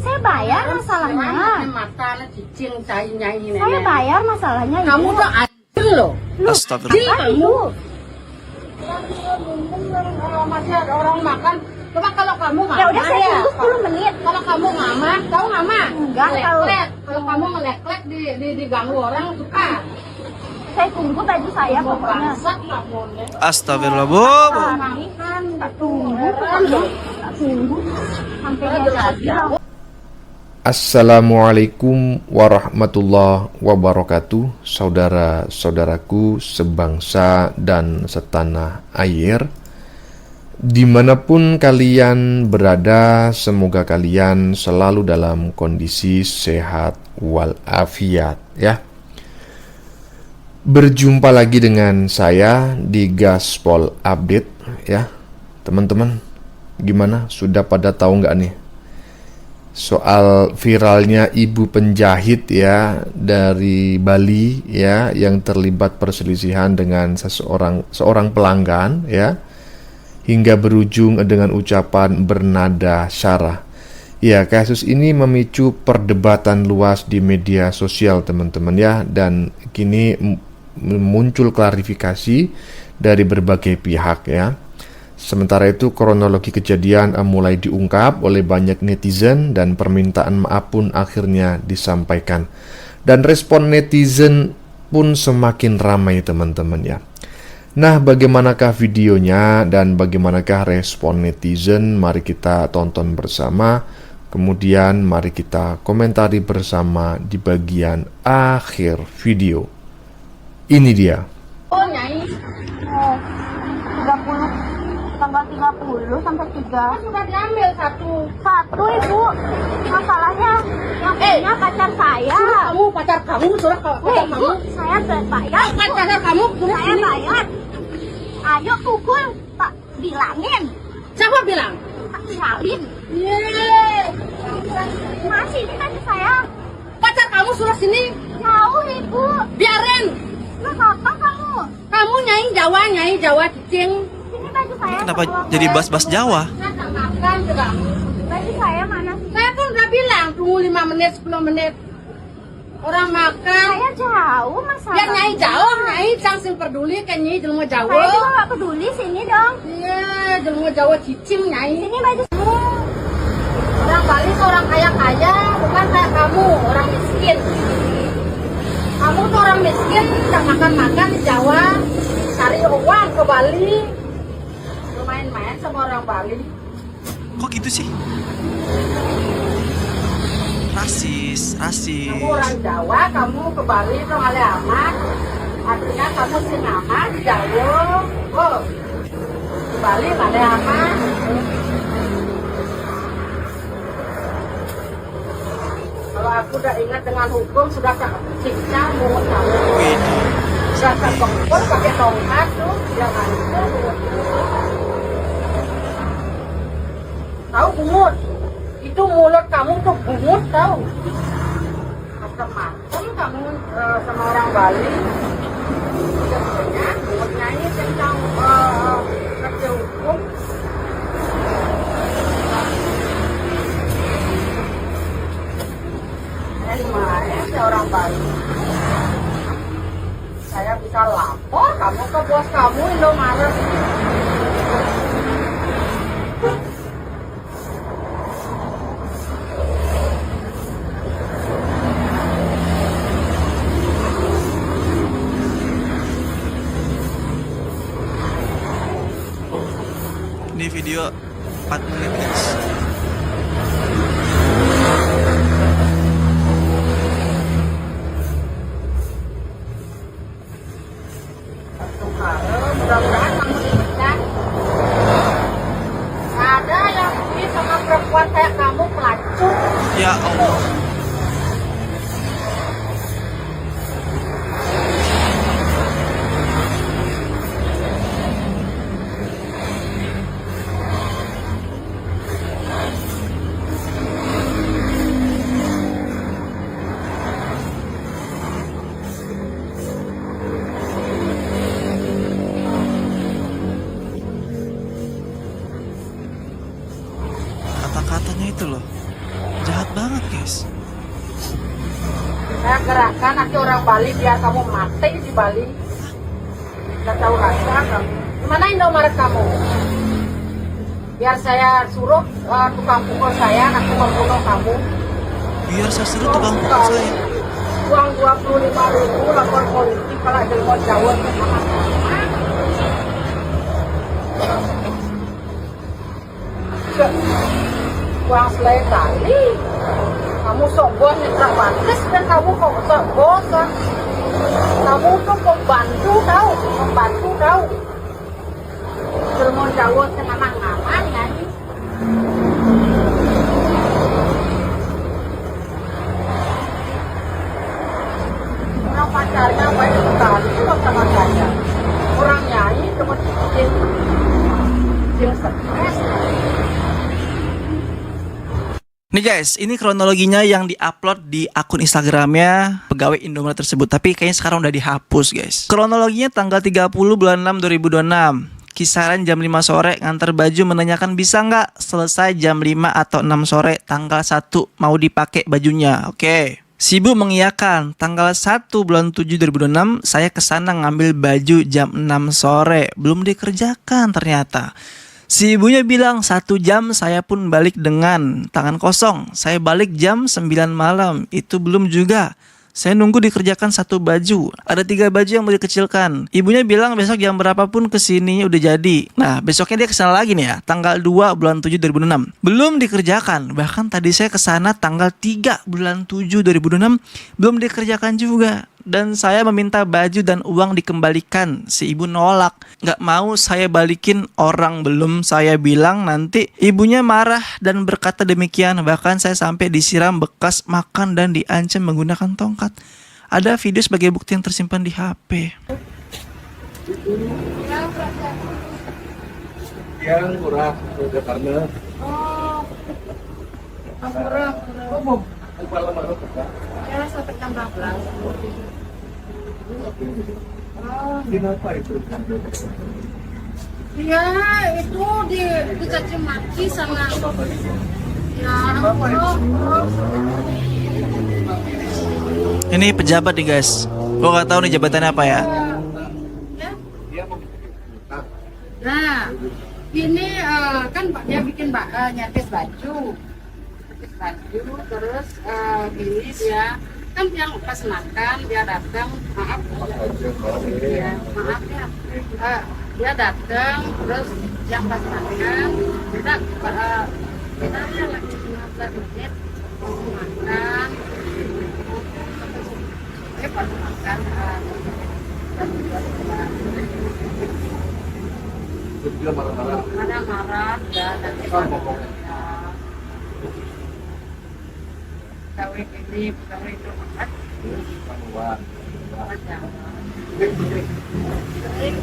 Saya bayar masalahnya. Mata cicing nyai. Saya bayar masalahnya. Kamu tuh anjir loh. Astagfirullah. Kamu. Masih ada orang makan. Coba kalau kamu nggak Ya udah saya tunggu 10 menit. Kalau kamu ngamah, tahu ngamah? Enggak tahu. Kalau kamu ngelek-lek diganggu orang suka. Saya tunggu baju saya pokoknya. Bangsat kamu nih. Astagfirullah, Bu. Ini kan tak tunggu. Tak tunggu. Sampai dia jadi. Assalamualaikum warahmatullahi wabarakatuh. Saudara-saudaraku sebangsa dan setanah air, dimanapun kalian berada, semoga kalian selalu dalam kondisi sehat walafiat ya. Berjumpa lagi dengan saya di Gaspol Update ya. Teman-teman, gimana? Sudah pada tahu nggak nih soal viralnya ibu penjahit ya dari Bali ya, yang terlibat perselisihan dengan seorang pelanggan ya, hingga berujung dengan ucapan bernada syarah. Ya, kasus ini memicu perdebatan luas di media sosial teman-teman ya, dan kini muncul klarifikasi dari berbagai pihak ya. Sementara itu kronologi kejadian mulai diungkap oleh banyak netizen dan permintaan maaf pun akhirnya disampaikan. Dan respon netizen pun semakin ramai teman-teman ya. Nah, bagaimanakah videonya dan bagaimanakah respon netizen? Mari kita tonton bersama. Kemudian mari kita komentari bersama di bagian akhir video. Ini dia. Oh, nyai. 30 tanggal 30 sampai 3. Sudah diambil satu. Satu Ibu. Masalahnya yang punya pacar saya. Kamu pacar kamu sudah pacar Ibu, kamu. saya bayar. Pacar kamu sudah Saya bayar. Ayo pukul, Pak, bilangin. Siapa bilang? Tak Salim. Yeay. Masih ini tadi saya. Pacar kamu sudah sini. Jauh Ibu. Biarin. Lu apa kamu? Kamu nyai Jawa cicing. Sini baju saya. Kenapa sama jadi saya. bahas-bahas Jawa? Saya tak makan juga. Baju saya mana sih? Saya pun udah bilang tunggu 5 menit 10 menit. Orang makan. Saya jauh masalah. Ya nyai jauh, nyai langsung peduli kan nyai jelma Jawa. Saya juga gak peduli, sini dong. Iya, jelma Jawa cicing nyai. Sini baju. Orang Bali seorang kaya-kaya, bukan kayak kamu, orang miskin. Kamu tuh orang miskin, tidak makan-makan di Jawa, cari uang ke Bali. Lu main-main sama orang Bali. Kok gitu sih? Rasis. Kamu orang Jawa, kamu ke Bali dong ale amat. Artinya kamu sinama di Jawa. Oh, ke Bali ale amat. Kalau aku udah ingat dengan hukum, sudah tak siksa mulut kamu. Sudah tak pukul pakai tongkat tuh, yang hancur. Tahu bungut? Itu mulut kamu tuh bungut tahu? Macam-macam kamu sama orang Bali. Sebenarnya bungutnya ini tentang kerja hukum. Lumayan sih orang Bali. Saya bisa lapor kamu ke bos kamu Indomaret. Ini video 4 menit guys. Mudah-mudahan kamu ingat. Ada yang bisa sama perempuan kayak kamu pelacur. Ya Allah. Kata-katanya itu loh, Jahat banget guys. Saya gerakkan nanti orang Bali biar kamu mati di Bali. Gak tahu rasa kamu. Gimana Indomaret kamu? Biar saya suruh tukang pukul saya, aku membunuh kamu. Biar saya suruh tukang pukul saya. Uang 25.000 lapor polisi kalau ada mau jawab ke sama-sama. Uang selai tali. Kamu sok bos nyetrap batis dan kamu kok sok bos kan? Kamu tuh pembantu tahu, pembantu tahu. Mau jawab ke ngaman-ngaman ya. Orang pacarnya baik sekali sama saya. Orang nyanyi cuma yang stres. Nih guys, ini kronologinya yang diupload di akun Instagramnya pegawai Indomaret tersebut. Tapi kayaknya sekarang udah dihapus guys. Kronologinya tanggal 30 bulan 6 2026. Kisaran jam 5 sore nganter baju menanyakan bisa nggak selesai jam 5 atau 6 sore tanggal 1 mau dipakai bajunya. Oke. Si ibu mengiyakan tanggal 1 bulan 7 2026 saya kesana ngambil baju jam 6 sore. Belum dikerjakan ternyata. Si ibunya bilang 1 jam saya pun balik dengan tangan kosong. Saya balik jam 9 malam. Itu belum juga. Saya nunggu dikerjakan 1 baju. Ada 3 baju yang mau dikecilkan. Ibunya bilang besok jam berapapun kesininya udah jadi. Nah besoknya dia kesana lagi nih ya. Tanggal 2 bulan 7 2006. Belum dikerjakan. Bahkan tadi saya kesana tanggal 3 bulan 7 2006. Belum dikerjakan juga. Dan saya meminta baju dan uang dikembalikan. Si ibu nolak. Gak mau saya balikin, orang belum saya bilang nanti. Ibunya marah dan berkata demikian. Bahkan saya sampai disiram bekas makan dan diancam menggunakan tongkat. Ada video sebagai bukti yang tersimpan di HP. Yang murah udah karena Murah. Ya sampai jam 12. kenapa itu? Iya, itu dicaci maki sama ya Ini pejabat nih guys. Gue gak tahu nih jabatannya apa ya. Nah, ini kan dia bikin nyatis baju, terus ini dia kan yang pas makan dia datang, maaf ya, maaf ya, dia datang terus yang pas makan kita ya lagi 15 menit makan, pas makan Dia marah-marah. marah dan pegawai ini pegawai itu makan itu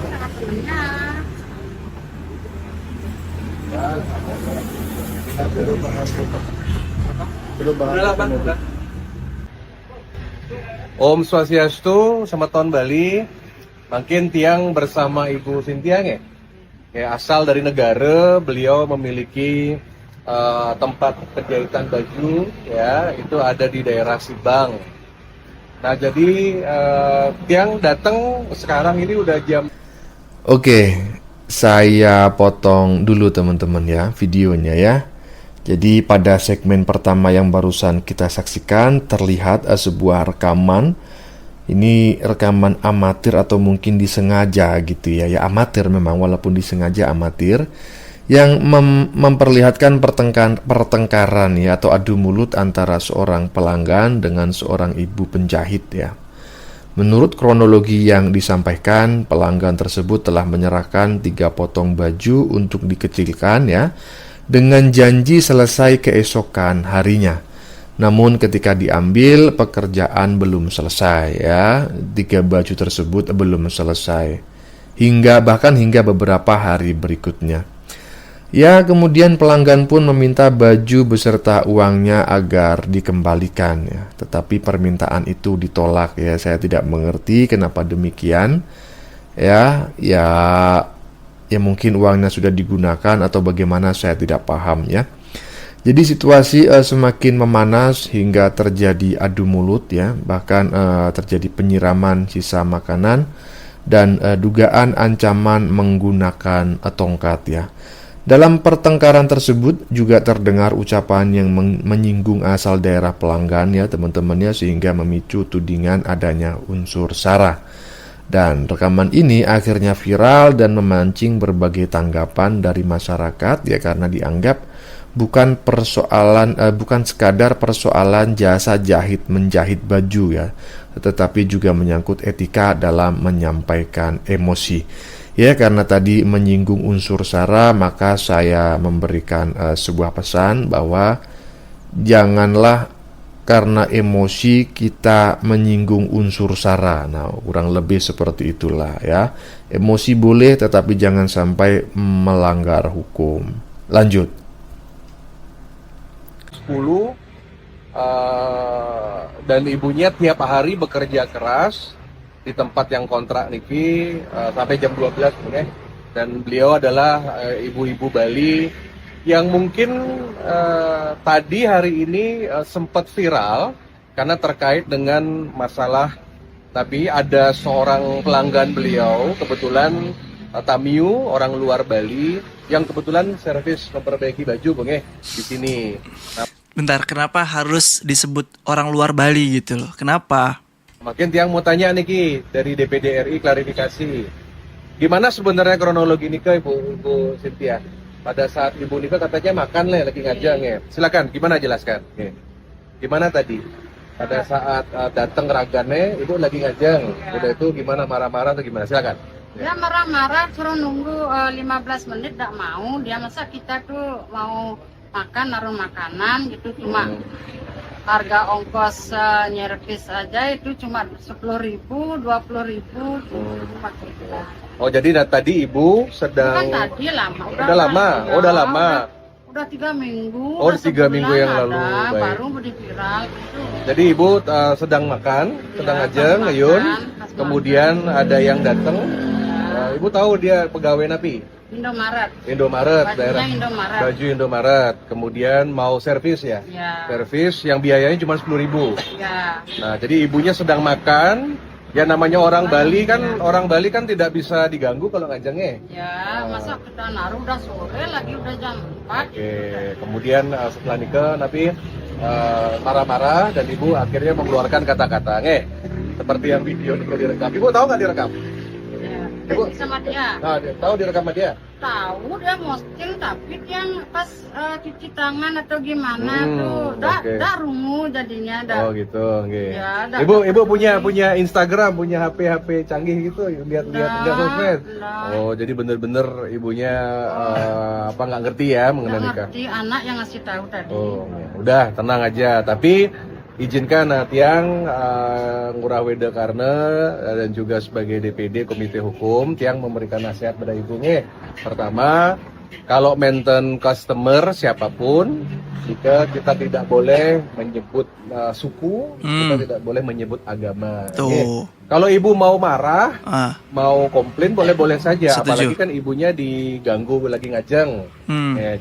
sangat senangnya Om Swastiastu, selamat tahun Bali. Makin tiang bersama Ibu Sintia nge. Ya, asal dari negara, beliau memiliki tempat penjahitan baju, ya itu ada di daerah Sibang. Nah jadi tiang datang sekarang ini udah jam. Oke, saya potong dulu teman-teman ya videonya ya. Jadi pada segmen pertama yang barusan kita saksikan terlihat sebuah rekaman. Ini rekaman amatir atau mungkin disengaja gitu ya. Ya amatir memang walaupun disengaja amatir. Yang memperlihatkan pertengkaran ya atau adu mulut antara seorang pelanggan dengan seorang ibu penjahit ya. Menurut kronologi yang disampaikan, pelanggan tersebut telah menyerahkan 3 potong baju untuk dikecilkan ya, dengan janji selesai keesokan harinya. Namun ketika diambil, pekerjaan belum selesai ya, 3 baju tersebut belum selesai bahkan hingga beberapa hari berikutnya. Ya, kemudian pelanggan pun meminta baju beserta uangnya agar dikembalikan ya. Tetapi permintaan itu ditolak ya. Saya tidak mengerti kenapa demikian. Ya mungkin uangnya sudah digunakan atau bagaimana saya tidak paham ya. Jadi situasi semakin memanas hingga terjadi adu mulut ya, bahkan terjadi penyiraman sisa makanan dan dugaan ancaman menggunakan tongkat ya. Dalam pertengkaran tersebut juga terdengar ucapan yang menyinggung asal daerah pelanggan ya teman-teman ya, sehingga memicu tudingan adanya unsur sara. Dan rekaman ini akhirnya viral dan memancing berbagai tanggapan dari masyarakat ya, karena dianggap bukan sekadar persoalan jasa jahit menjahit baju ya, tetapi juga menyangkut etika dalam menyampaikan emosi. Ya, karena tadi menyinggung unsur sara, maka saya memberikan sebuah pesan bahwa janganlah karena emosi kita menyinggung unsur sara. Nah, kurang lebih seperti itulah ya. Emosi boleh, tetapi jangan sampai melanggar hukum. Lanjut. 10 dan ibunya tiap hari bekerja keras di tempat yang kontrak niki sampai jam 12 ya. Dan beliau adalah ibu-ibu Bali yang mungkin tadi hari ini sempat viral karena terkait dengan masalah, tapi ada seorang pelanggan beliau kebetulan Tamiu, orang luar Bali, yang kebetulan servis memperbaiki baju Bang di sini. Nah, Bentar, kenapa harus disebut orang luar Bali gitu loh? Kenapa? makin tiang mau tanya nih dari DPD RI klarifikasi. Gimana sebenarnya kronologi nikah Ibu Cynthia? Pada saat Ibu nikah katanya makan lagi ngajang ya. Silakan, gimana jelaskan? Gimana tadi? Pada saat datang ragane, Ibu lagi ngajang. Udah itu gimana, marah-marah atau gimana? Silakan. Dia marah-marah, suruh nunggu 15 menit, tidak mau. Dia masa kita tuh mau makan, naruh makanan gitu, cuma harga ongkos nyervis aja itu cuma 10.000, 20.000 gitu. Oh, jadi tadi Ibu sedang... Kan tadi lama. Udah lama? Oh, udah lama. Udah 3 minggu. Oh, udah 3 minggu yang sebulan lalu. ada, Baik. baru di viral gitu. Jadi Ibu sedang makan, sedang ngajeng, ngeyun. Kemudian ada yang datang. Ibu tahu dia pegawai napi? Indomaret. Indomaret, Bajunya daerah Indomaret. baju Indomaret. Kemudian mau servis ya? Ya. Servis yang biayanya cuma 10.000. Ya. Nah, jadi ibunya sedang makan. Ya namanya orang Bali kan tidak bisa diganggu kalau ngajengnya. Ya, masa kita naruh udah sore lagi udah jam 4. Oke, kemudian setelah nikah Nabi marah-marah dan ibu akhirnya mengeluarkan kata-kata seperti yang video itu direkam. Ibu tahu nggak direkam? Ya. Ibu Sama dia. nah, tahu direkam sama dia? Tahu dia posting, tapi yang pas cuci tangan atau gimana tuh oke. dah rungu jadinya dah. Oh gitu, oke. Ya, dah. Ibu punya Instagram, punya HP canggih gitu, lihat sosmed. Dah. Oh, jadi bener-bener ibunya nggak ngerti ya mengenai Nggak nikah. ngerti, anak yang ngasih tahu tadi. Oh, udah tenang aja. Tapi izinkan tiang Ngurah Weda Karna dan juga sebagai DPD Komite Hukum tiang memberikan nasihat pada ibunya. Pertama, kalau maintain customer siapapun, jika kita tidak boleh menyebut suku, kita tidak boleh menyebut agama. Tuh. Kalau ibu mau marah, Ah, mau komplain boleh-boleh saja. Setuju. Apalagi kan ibunya diganggu lagi ngajeng.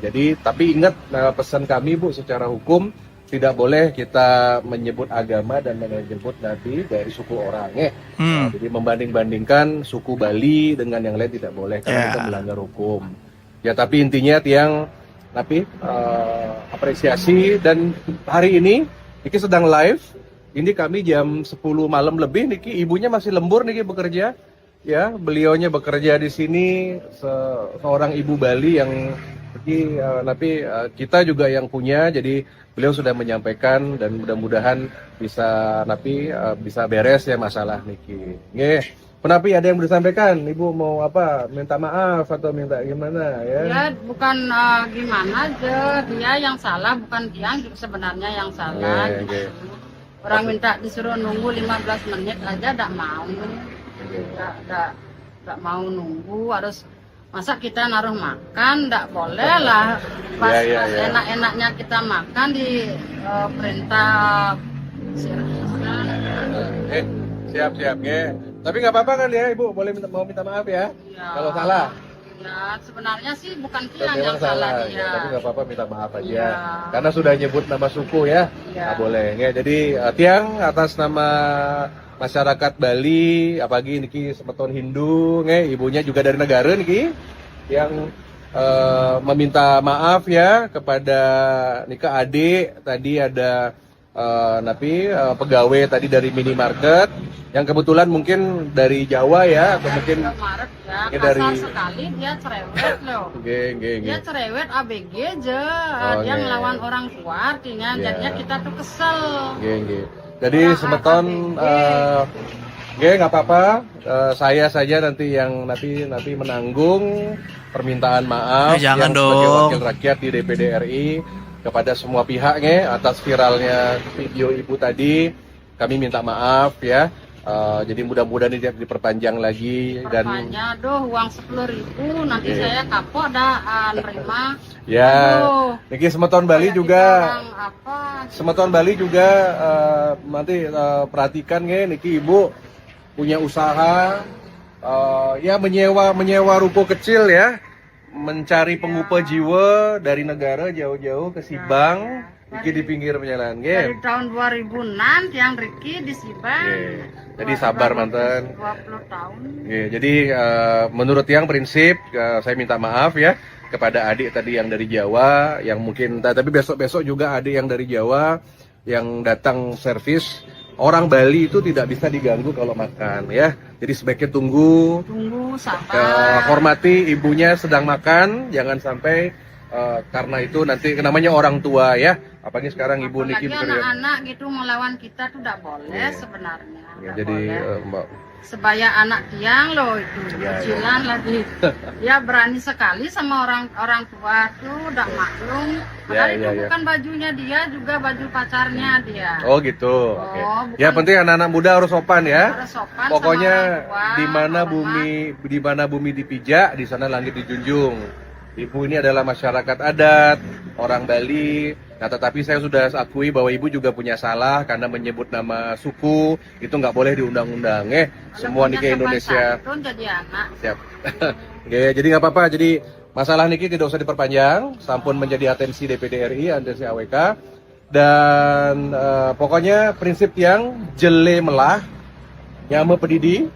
Jadi tapi ingat pesan kami Bu secara hukum tidak boleh kita menyebut agama dan menyebut nabi dari suku orang jadi membanding-bandingkan suku Bali dengan yang lain tidak boleh karena itu melanggar hukum. Ya tapi intinya tiang nabi apresiasi dan hari ini Niki sedang live. Ini kami jam 10 malam lebih Niki ibunya masih lembur Niki bekerja. Ya, beliaunya bekerja di sini seorang ibu Bali yang kita juga yang punya, jadi beliau sudah menyampaikan dan mudah-mudahan bisa beres ya masalah niki. Penapi ada yang mau disampaikan? Ibu mau apa? Minta maaf atau minta gimana ya? Ya bukan gimana aja, dia yang salah bukan dia sebenarnya yang salah. Oke. Orang minta disuruh nunggu 15 menit aja tidak mau. Tidak mau nunggu, harus masa kita naruh makan, tidak boleh lah pas enak-enaknya kita makan di perintah siap Tapi nggak apa-apa kan ya ibu, boleh mau minta maaf ya kalau salah. Ya, sebenarnya sih bukan Dan Tiang memang yang salah salah, dia. ya, tapi nggak apa-apa minta maaf aja. Iya. Karena sudah nyebut nama suku ya, Iya. nggak boleh. Ya, jadi Tiang atas nama masyarakat Bali, apalagi niki semeton Hindu, ibunya juga dari negara niki, yang meminta maaf ya kepada Nika adik. Tadi ada pegawai tadi dari minimarket yang kebetulan mungkin dari Jawa ya, atau mungkin Kemarin ya, Ini kasar dari- sekali dia cerewet loh. Nggih. Dia cerewet ABG aja, Oh, dia nggih. ngelawan orang tua, artinya Iya. jadinya kita tuh kesel. Nggih. Jadi Orang semeton ABG. nggak apa-apa. Saya saja nanti yang nanti menanggung permintaan maaf Jangan yang sebagai dong. wakil rakyat di DPD RI kepada semua pihak atas viralnya video ibu tadi. Kami minta maaf ya. Jadi mudah-mudahan ini tidak diperpanjang lagi dan Pertanyaan, aduh uang 10.000 nanti Iya. saya kapok dah nerima. ya Aduh, niki semeton Bali kayak juga. kita orang apa? Semeton Bali juga nanti perhatikan niki ibu punya usaha ya menyewa ruko kecil ya, mencari pengupah jiwa dari negara jauh-jauh ke Sibang, niki di pinggir penjalan Dari tahun 2006 Tiang Riki di Sibang. Jadi sabar mantan. 20 tahun. Jadi menurut yang prinsip saya minta maaf ya kepada adik tadi yang dari Jawa, yang mungkin tapi besok-besok juga adik yang dari Jawa yang datang servis. Orang Bali itu tidak bisa diganggu kalau makan ya. Jadi sebaiknya tunggu, Tunggu sabar. hormati ibunya sedang makan, jangan sampai karena itu nanti namanya orang tua ya. Apalagi sekarang ibu Niki Apalagi anak-anak gitu melawan kita tuh tidak boleh sebenarnya. Ya, Nggak jadi boleh. Mbak Sebaya anak Tiang loh itu Ya, kecilan lagi. Dia berani sekali sama orang tua tuh udah maklum. Padahal itu ya. bukan bajunya dia, juga baju pacarnya dia. Oh gitu. Oke. bukan- Ya penting anak-anak muda harus sopan ya. Harus sopan Pokoknya sama orang tua, di mana bumi dipijak, di sana langit dijunjung. Ibu ini adalah masyarakat adat, orang Bali. Nah, tetapi saya sudah akui bahwa ibu juga punya salah karena menyebut nama suku, itu nggak boleh diundang-undang. Semua Punya niki sopan Indonesia. santun jadi anak. Siap. Oke, jadi nggak apa-apa. Jadi masalah niki tidak usah diperpanjang, sampun menjadi atensi DPD RI, atensi AWK. Dan pokoknya prinsip yang jele melah, nyama pedidi,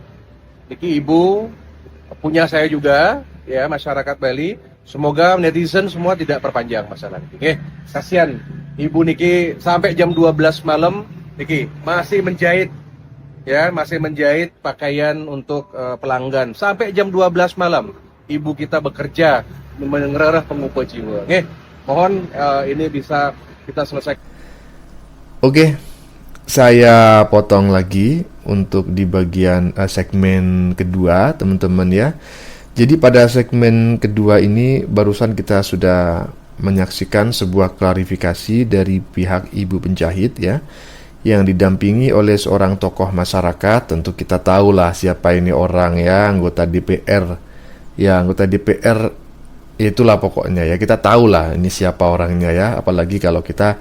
niki ibu punya saya juga, ya masyarakat Bali. Semoga netizen semua tidak perpanjang masalah ini. Kasihan ibu niki sampai jam 12 malam niki masih menjahit, ya masih menjahit pakaian untuk pelanggan sampai jam 12 malam. Ibu kita bekerja mengerah pengupah jiwa. Mohon ini bisa kita selesaikan. Oke, saya potong lagi untuk di bagian segmen kedua, teman-teman ya. Jadi pada segmen kedua ini barusan kita sudah menyaksikan sebuah klarifikasi dari pihak ibu penjahit ya, yang didampingi oleh seorang tokoh masyarakat. Tentu kita tahulah siapa ini orang ya, anggota DPR. Ya, anggota DPR itulah pokoknya ya, kita tahulah ini siapa orangnya ya, apalagi kalau kita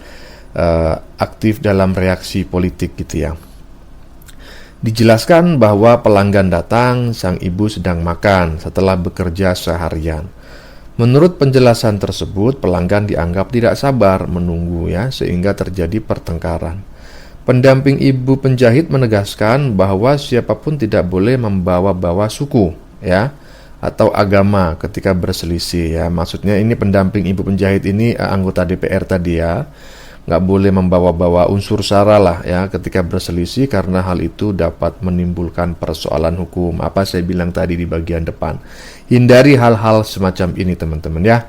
aktif dalam reaksi politik gitu ya. Dijelaskan bahwa pelanggan datang, sang ibu sedang makan setelah bekerja seharian. Menurut penjelasan tersebut, pelanggan dianggap tidak sabar menunggu ya, sehingga terjadi pertengkaran. Pendamping ibu penjahit menegaskan bahwa siapapun tidak boleh membawa-bawa suku ya atau agama ketika berselisih ya. Maksudnya ini pendamping ibu penjahit ini anggota DPR tadi ya. Nggak boleh membawa-bawa unsur sara lah ya ketika berselisih, karena hal itu dapat menimbulkan persoalan hukum. Apa saya bilang tadi di bagian depan. Hindari hal-hal semacam ini teman-teman ya.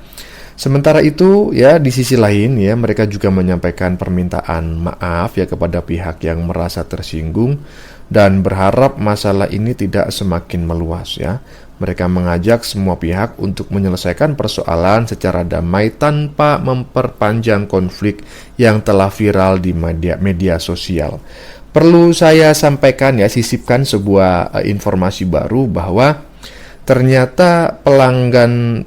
Sementara itu ya di sisi lain ya, mereka juga menyampaikan permintaan maaf ya kepada pihak yang merasa tersinggung dan berharap masalah ini tidak semakin meluas ya. Mereka mengajak semua pihak untuk menyelesaikan persoalan secara damai tanpa memperpanjang konflik yang telah viral di media sosial. Perlu saya sampaikan ya, sisipkan sebuah informasi baru bahwa ternyata pelanggan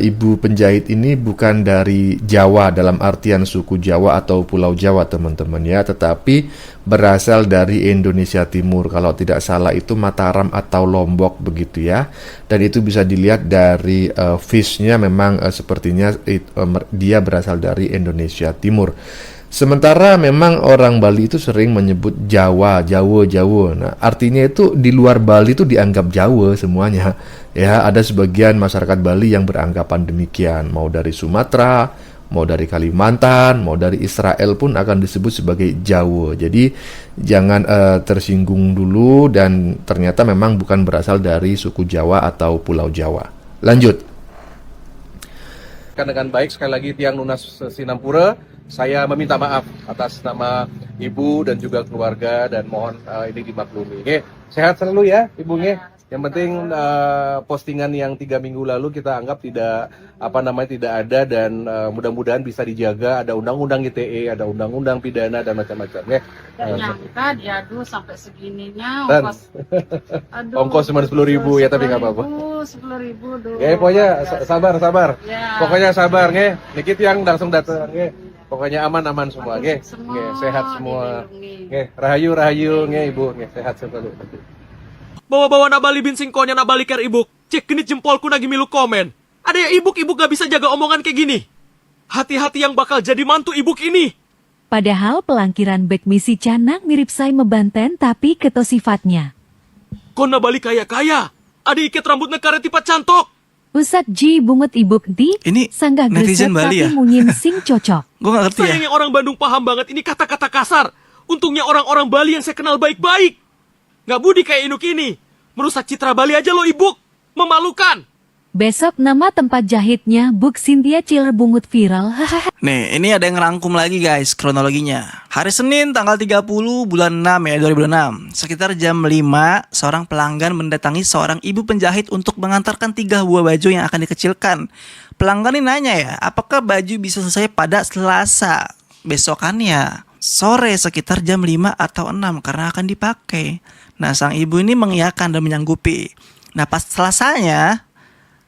ibu penjahit ini bukan dari Jawa dalam artian suku Jawa atau Pulau Jawa teman-teman ya, tetapi berasal dari Indonesia Timur. Kalau tidak salah itu Mataram atau Lombok begitu ya. Dan itu bisa dilihat dari fish-nya memang sepertinya dia berasal dari Indonesia Timur. Sementara memang orang Bali itu sering menyebut Jawa. Nah, artinya itu di luar Bali itu dianggap Jawa semuanya. Ya, ada sebagian masyarakat Bali yang beranggapan demikian. Mau dari Sumatera, mau dari Kalimantan, mau dari Israel pun akan disebut sebagai Jawa. Jadi jangan tersinggung dulu, dan ternyata memang bukan berasal dari suku Jawa atau Pulau Jawa. Lanjut. Dengan baik, sekali lagi Tiang Nunas Sinampura, saya meminta maaf atas nama ibu dan juga keluarga, dan mohon ini dimaklumi. Oke, sehat selalu ya ibu. Yang penting postingan yang 3 minggu lalu kita anggap tidak tidak ada, dan mudah-mudahan bisa dijaga. Ada undang-undang ITE, ada undang-undang pidana dan macam-macam ya. Dan nyangka diadu sampai segininya Dan ongkos cuma 10.000 ya, tapi nggak apa-apa. 10.000 doh. Pokoknya sabar. Ya. Pokoknya sabar Niki Tiang langsung datang Pokoknya aman semua sehat semua. Rahayu ibu sehat selalu. Bawa-bawa nabali bin singkonya nabali ker ibuk. Cek genit jempolku nagi milu komen. Ada ya ibuk gak bisa jaga omongan kayak gini. Hati-hati yang bakal jadi mantu ibuk ini. Padahal pelangkiran bek misi canang mirip say mebanten tapi keto sifatnya. Kon nabali kaya-kaya. Ada iket rambut nekare tipat cantok. Usat ji bunget ibuk di Ini sanggah netizen gresek Bali tapi ya? mungin sing cocok. Gue gak ngerti ya. Sayangnya orang Bandung paham banget ini kata-kata kasar. Untungnya orang-orang Bali yang saya kenal baik-baik. Gak budi kayak Inuk ini. Merusak citra Bali aja lo ibuk. Memalukan. Besok nama tempat jahitnya Buk Cynthia Chiller bungut viral. Hahaha. Nih, ini ada yang ngerangkum lagi guys kronologinya. Hari Senin tanggal 30 bulan 6 ya 2006. Sekitar jam 5, seorang pelanggan mendatangi seorang ibu penjahit untuk mengantarkan 3 buah baju yang akan dikecilkan. Pelanggan ini nanya ya, apakah baju bisa selesai pada Selasa besokannya sore sekitar jam 5 atau 6 karena akan dipakai. Nah, sang ibu ini mengiyakan dan menyanggupi. Nah, pas Selasanya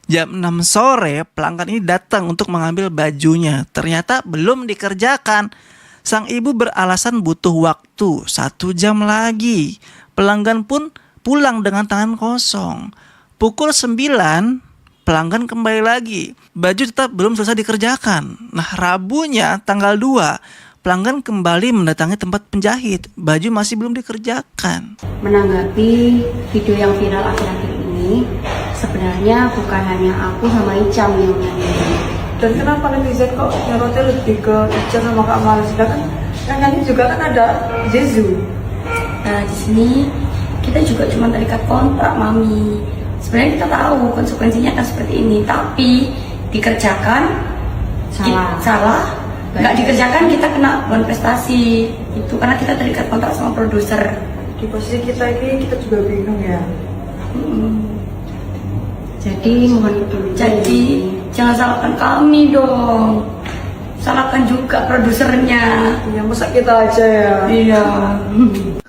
jam 6 sore, pelanggan ini datang untuk mengambil bajunya. Ternyata belum dikerjakan. Sang ibu beralasan butuh waktu 1 jam lagi. Pelanggan pun pulang dengan tangan kosong. Pukul 9, pelanggan kembali lagi. Baju tetap belum selesai dikerjakan. Nah, Rabunya tanggal 2, pelanggan kembali mendatangi tempat penjahit. Baju masih belum dikerjakan. Menanggapi video yang viral akhir-akhir ini, sebenarnya bukan hanya aku sama Icam yang nyanyi. Dan kenapa netizen kok nyorotnya lebih ke Ica sama Kak Mala? Sedangkan yang nyanyi juga kan ada Jezu. Nah, di sini kita juga cuma terikat kontrak, Mami. Sebenarnya kita tahu konsekuensinya akan seperti ini, tapi dikerjakan salah. Nggak dikerjakan kita kena bukan prestasi. Itu karena kita terikat kontrak sama produser. Di posisi kita ini kita juga bingung ya. Jadi mohon jangan salahkan kami dong. Salahkan juga produsernya. Ya masa kita aja ya. Iya.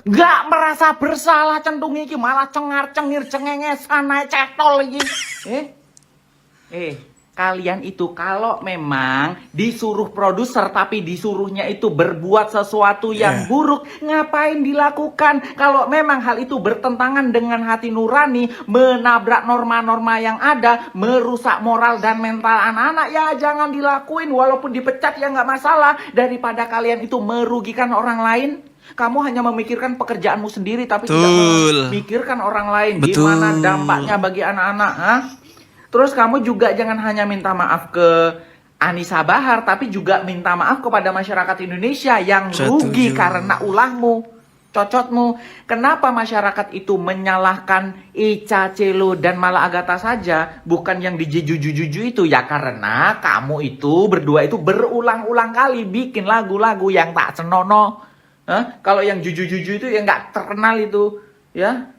Gak merasa bersalah centung iki malah cengar-cengir cengengesan naik cetol iki. Kalian itu kalau memang disuruh produser tapi disuruhnya itu berbuat sesuatu yang buruk, ngapain dilakukan? Kalau memang hal itu bertentangan dengan hati nurani, menabrak norma-norma yang ada, merusak moral dan mental anak-anak, ya jangan dilakuin. Walaupun dipecat ya nggak masalah, daripada kalian itu merugikan orang lain. Kamu hanya memikirkan pekerjaanmu sendiri tapi tidak memikirkan orang lain. Gimana dampaknya bagi anak-anak, ha? Terus kamu juga jangan hanya minta maaf ke Anissa Bahar, tapi juga minta maaf kepada masyarakat Indonesia yang rugi karena ulahmu, cocotmu. Kenapa masyarakat itu menyalahkan Ica, Celo, dan Mala Agatha saja, bukan yang di Juju itu? Ya karena kamu itu berdua itu berulang-ulang kali bikin lagu-lagu yang tak senonoh. Kalau yang Juju itu yang nggak terkenal itu, ya.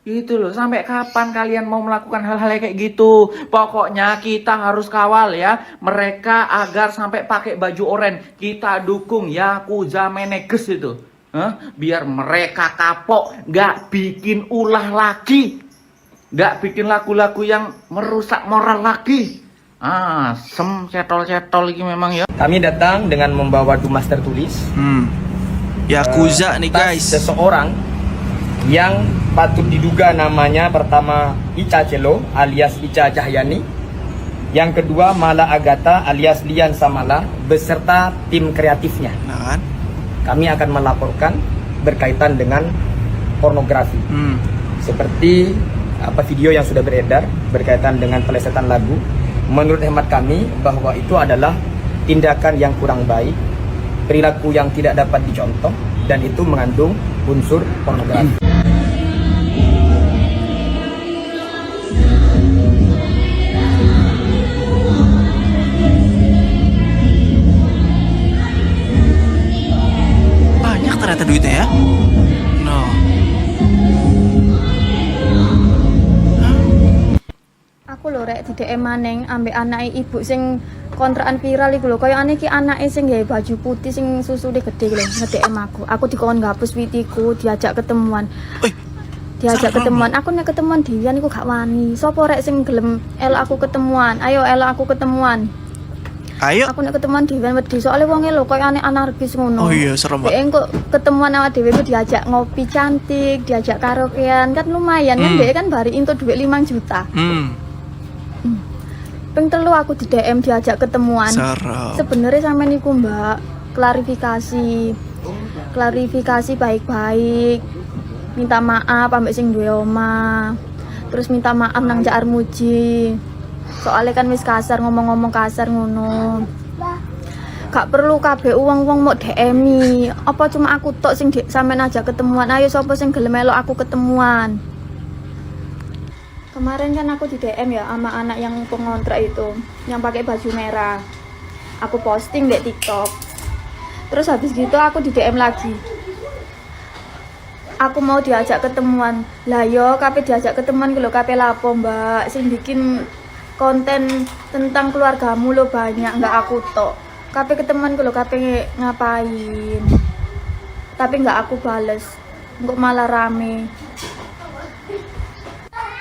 Itu loh, sampai kapan kalian mau melakukan hal-hal kayak gitu? Pokoknya kita harus kawal ya mereka agar sampai pakai baju oranye. Kita dukung Yakuza Meneges itu. Biar mereka kapok, gak bikin ulah lagi. Gak bikin lagu-lagu yang merusak moral lagi. Cetol-cetol iki memang ya. Kami datang dengan membawa dumas tertulis Yakuza nih atas guys. seseorang yang patut diduga namanya pertama Ica Celo alias Ica Cahyani, yang kedua Mala Agatha alias Lian Samala beserta tim kreatifnya. Nah kan? Kami akan melaporkan berkaitan dengan pornografi, seperti video yang sudah beredar berkaitan dengan pelesetan lagu. Menurut hemat kami bahwa itu adalah tindakan yang kurang baik, perilaku yang tidak dapat dicontoh, dan itu mengandung unsur pornografi. Banyak ternyata duitnya ya. No. Aku lho rek di DM maneng ambek anake ibu sing kontrakan viral iku lho. Kaya ane iki anake sing gawe baju putih sing susune gede lho, nge-DM aku. Aku dikon ngapus witiku, diajak ketemuan. Diajak ketemuan. Aku nek ketemuan dhewean iku gak wani. Sopo rek sing gelem elok aku ketemuan? Ayo elok aku ketemuan. Ayo. Aku nek ketemuan dhewean wedi soalnya wonge lho kaya ane anarkis ngono. Oh iya, serem banget. Dhek kok ketemuan awak dhewe ku diajak ngopi cantik, diajak karaokean kan lumayan kan dhek kan bari entuk duit 5 juta. Ping telu aku di DM diajak ketemuan. Sebenarnya sampean niku Mbak klarifikasi baik-baik, minta maaf ambek sing duwe omah, terus minta maaf nang Cak Armuji soalnya kan wis kasar, ngomong-ngomong kasar ngono. Gak perlu kabeh wong-wong mau DM-i, apa cuma aku tok sing sampean ajak ketemuan. Ayo sapa sing gelem melok aku ketemuan. Kemarin kan aku di DM ya sama anak yang pengontrak itu, yang pakai baju merah. Aku posting di TikTok. Terus habis gitu aku di DM lagi. Aku mau diajak ketemuan. Lah yo kape diajak ketemuan lho kape lapo Mbak, sing bikin konten tentang keluargamu lo banyak, nggak aku tok. Kape ketemuan lho kape ngapain? Tapi nggak aku bales. Kok malah rame.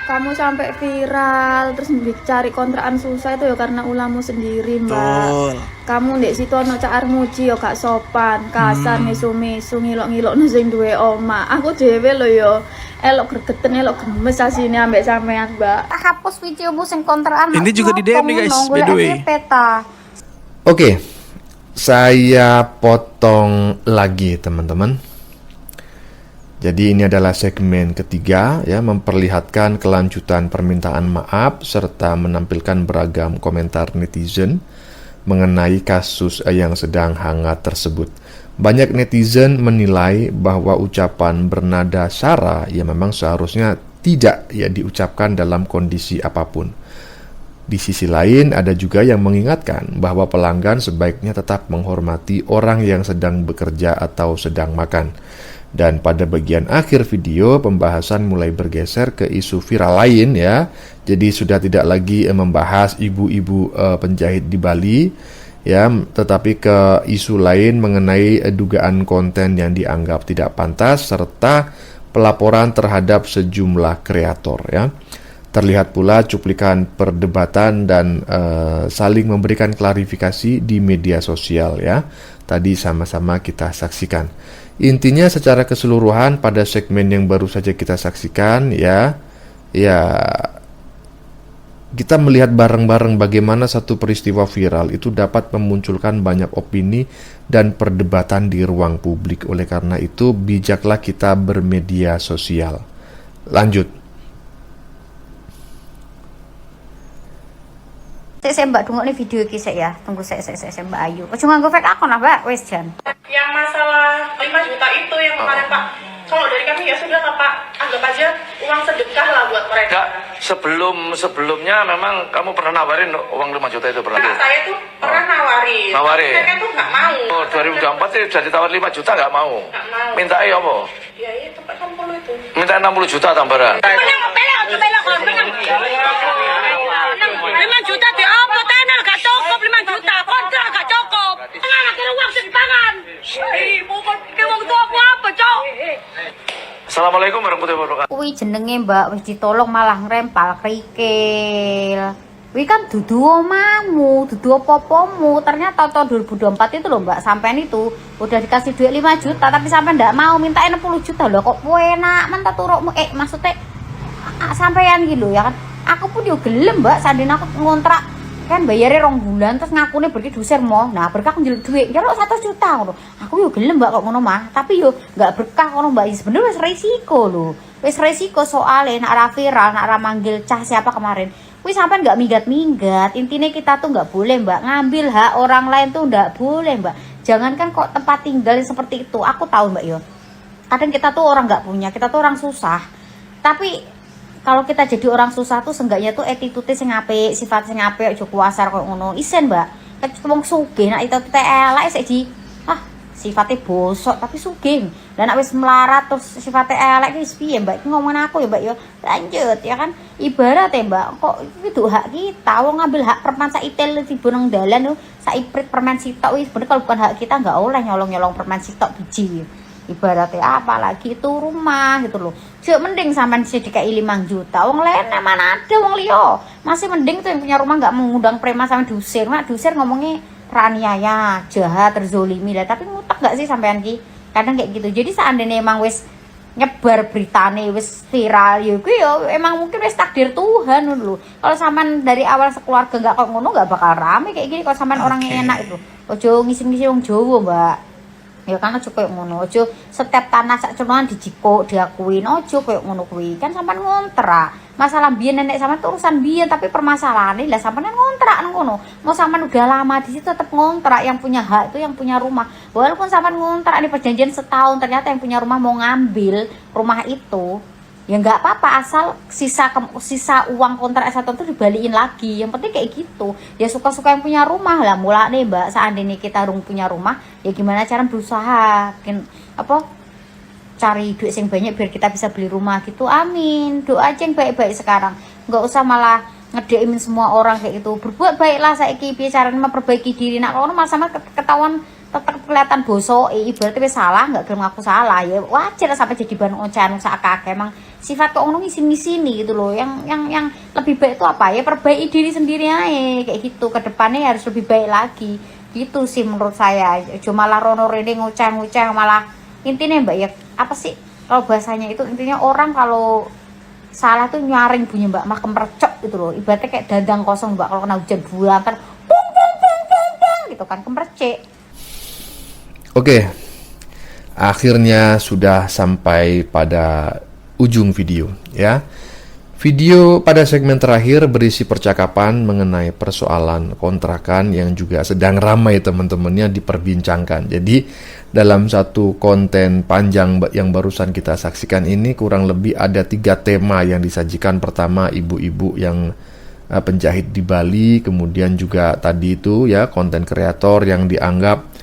Kamu sampai viral terus cari kontrakan susah itu ya karena ulahmu sendiri Mbak. Betul. Kamu ndek situ ono Cak Armuji ya gak sopan, kasar, mesu-mesu, ngilok-ngilok sing duwe omah. Aku dhewe lho ya elok gregeten, elok gemes asine ambek sampean Mbak. Hapus videomu sing kontrakan. Ini juga di DM nih guys, by the way. Oke, saya potong lagi teman-teman. Jadi ini adalah segmen ketiga ya, memperlihatkan kelanjutan permintaan maaf serta menampilkan beragam komentar netizen mengenai kasus yang sedang hangat tersebut. Banyak netizen menilai bahwa ucapan bernada sara ya memang seharusnya tidak ya diucapkan dalam kondisi apapun. Di sisi lain ada juga yang mengingatkan bahwa pelanggan sebaiknya tetap menghormati orang yang sedang bekerja atau sedang makan. Dan pada bagian akhir video, pembahasan mulai bergeser ke isu viral lain ya. Jadi sudah tidak lagi membahas ibu-ibu penjahit di Bali ya, tetapi ke isu lain mengenai dugaan konten yang dianggap tidak pantas serta pelaporan terhadap sejumlah kreator ya. Terlihat pula cuplikan perdebatan dan saling memberikan klarifikasi di media sosial ya. Tadi sama-sama kita saksikan. Intinya secara keseluruhan pada segmen yang baru saja kita saksikan ya kita melihat bareng-bareng bagaimana satu peristiwa viral itu dapat memunculkan banyak opini dan perdebatan di ruang publik. Oleh karena itu bijaklah kita bermedia sosial. Lanjut. Saya Mbak tunggu nih video iki ya. Tunggu saya Mbak Ayu. Cuma nggo fake akun lah Mbak, wes jan. Yang masalah 5 juta itu yang kemarin Pak. Kalau dari kami ya sudah Pak, anggap aja uang sedekah lah buat mereka. Sebelumnya memang kamu pernah nawarin uang 5 juta itu pernah? Nah, saya tuh pernah nawarin. Mereka tuh nggak mau. Oh, 2024 sih sudah ditawar 5 juta nggak mau. Nggak mau. Minta apa? Ya itu Pak 60 itu. Minta 60 juta tambahan. 5 juta di apa tenel gak cukup 5 juta kontrak gak cukup. Jangan akhirnya uang sepangan. Ibu ke uang tua aku apa cok? Assalamualaikum warahmatullahi wabarakatuh. Kuwi jenenge Mbak wis ditolong malah ngrempal krikil. Wih kan dudu omamu, dudu opomu. Ternyata tahun 2024 itu loh Mbak, sampean itu udah dikasih duit 5 juta tapi sampean ndak mau minta 60 juta loh. Kok enak men turukmu maksudnya sampean gitu ya kan. Aku pun yo gelem Mbak, sandine aku ngontrak kan bayarnya 2 bulan terus ngakune pergi dusir mau. Nah, berkah aku njaluk duit ya 100 juta ngono. Aku yo gelem Mbak kok ngono mah, tapi yo enggak berkah ngono Mbak. Sebenarnya wis resiko lho. Wis resiko soalnya nak ra viral, nak ra manggil cah siapa kemarin. Wih sampai nggak minggat-minggat. Intinya kita tuh nggak boleh Mbak ngambil hak orang lain tuh nggak boleh Mbak. Jangankan kok tempat tinggal seperti itu. Aku tahu Mbak yo. Kadang kita tuh orang nggak punya, kita tuh orang susah. Tapi kalau kita jadi orang susah tuh seenggaknya tuh attitude sing apik, sifat sing apik, aja kuasar koyo ngono. Isen Mbak. Kan wong sugih nak itu kita elek sik di sifatnya bosok tapi sugih. Dan nek wis melarat terus sifatnya elek wis piye Mbak? Ngomongin aku ya Mbak yo. Lanjut ya kan. Ibarat ya Mbak, kok itu hak kita. Wong ngambil hak permen sak itel tiba nang dalan sak iprit permen sitok wis bener kalau bukan hak kita enggak oleh nyolong-nyolong permen sitok biji. Ibaratnya apalagi itu rumah gitu loh. Jek mending sampean sih dikai 5 juta. Wong lain mana ada wong liya. Masih mending tuh yang punya rumah enggak mengundang preman sampe diusir. Mak diusir ngomongnya teraniaya, jahat, terzolimi lah. Tapi ngutak gak sih sampean ki? Kadang kayak gitu. Jadi seandainya emang wis nyebar beritane wis viral ya kuwi ya emang mungkin wis takdir Tuhan lho. Kalau sampean dari awal sekeluarga enggak kok ngono enggak bakal rame kayak gini kalau sampean orangnya enak itu. Ojo ngisi-ngisi wong Jawa, Mbak. Ya kan ojo koyo ngono. Ojo setiap tanah sak cuman dijikuk diakuin. Ojo koyo ngono kuwi. Kan sampean ngontrak. Masalah biyen nenek sampean itu urusan biyen tapi permasalahannya lah sampean ngontrak ngono. Mau sampean udah lama di situ tetap ngontrak, yang punya hak itu yang punya rumah. Walaupun sampean ngontrak ini perjanjian setahun ternyata yang punya rumah mau ngambil rumah itu. Ya nggak apa-apa asal sisa uang kontrak S1 itu dibalikin lagi. Yang penting kayak gitu. Ya suka-suka yang punya rumah lah. Mula nih Mbak, seandainya kita punya rumah, ya gimana cara berusaha cari duit yang banyak biar kita bisa beli rumah gitu. Amin. Doa aja yang baik-baik sekarang. Nggak usah malah ngedeimin semua orang kayak gitu. Berbuat baiklah saiki piye carane memperbaiki diri. Nak kalau malah sama ketahuan tetap kelihatan bosok, ibaratnya wis salah nggak gelem ngaku salah ya wajar sampai jadi bahan ocehan sak akeh. Emang sifat kok ngono ngisi-ngisini gitu loh. Yang lebih baik itu apa ya, perbaiki diri sendiri aja kayak gitu. Kedepannya harus lebih baik lagi gitu sih menurut saya. Cuma malah rono rene ngoceh-ngoceh malah. Intinya Mbak ya apa sih kalau bahasanya itu, intinya orang kalau salah tuh nyaring bunyi Mbak mah kemercok gitu loh. Ibaratnya kayak dandang kosong Mbak kalau kena hujan bulan kan pung pung pung pung pung gitu kan kemercek. Oke, akhirnya sudah sampai pada ujung video ya. Video pada segmen terakhir berisi percakapan mengenai persoalan kontrakan yang juga sedang ramai teman-temannya diperbincangkan. Jadi dalam satu konten panjang yang barusan kita saksikan ini kurang lebih ada 3 tema yang disajikan. Pertama, ibu-ibu yang penjahit di Bali, kemudian juga tadi itu ya konten kreator yang dianggap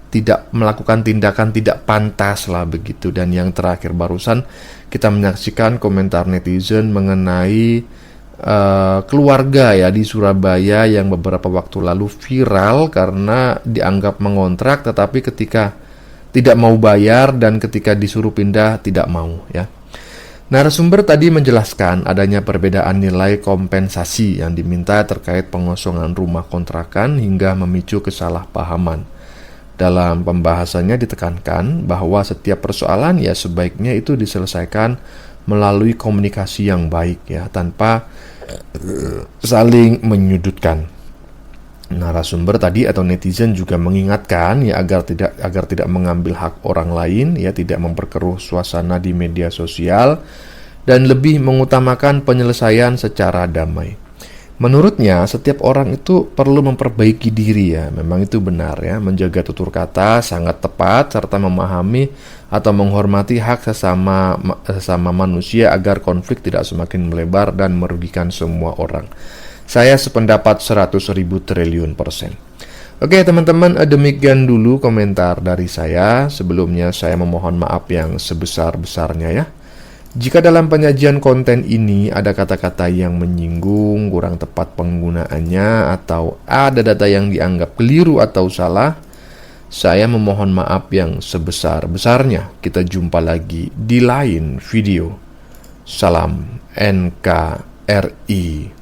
tidak melakukan tindakan tidak pantas lah begitu. Dan yang terakhir barusan kita menyaksikan komentar netizen mengenai keluarga ya di Surabaya yang beberapa waktu lalu viral karena dianggap mengontrak tetapi ketika tidak mau bayar dan ketika disuruh pindah tidak mau ya. Narasumber tadi menjelaskan adanya perbedaan nilai kompensasi yang diminta terkait pengosongan rumah kontrakan hingga memicu kesalahpahaman. Dalam pembahasannya ditekankan bahwa setiap persoalan ya sebaiknya itu diselesaikan melalui komunikasi yang baik ya, tanpa saling menyudutkan. Narasumber tadi atau netizen juga mengingatkan ya agar tidak mengambil hak orang lain ya, tidak memperkeruh suasana di media sosial dan lebih mengutamakan penyelesaian secara damai. Menurutnya setiap orang itu perlu memperbaiki diri ya, memang itu benar ya, menjaga tutur kata sangat tepat serta memahami atau menghormati hak sesama manusia agar konflik tidak semakin melebar dan merugikan semua orang. Saya sependapat 100.000 triliun %. Oke teman-teman, demikian dulu komentar dari saya. Sebelumnya saya memohon maaf yang sebesar-besarnya ya. Jika dalam penyajian konten ini ada kata-kata yang menyinggung, kurang tepat penggunaannya, atau ada data yang dianggap keliru atau salah, saya memohon maaf yang sebesar-besarnya. Kita jumpa lagi di lain video. Salam NKRI. RI.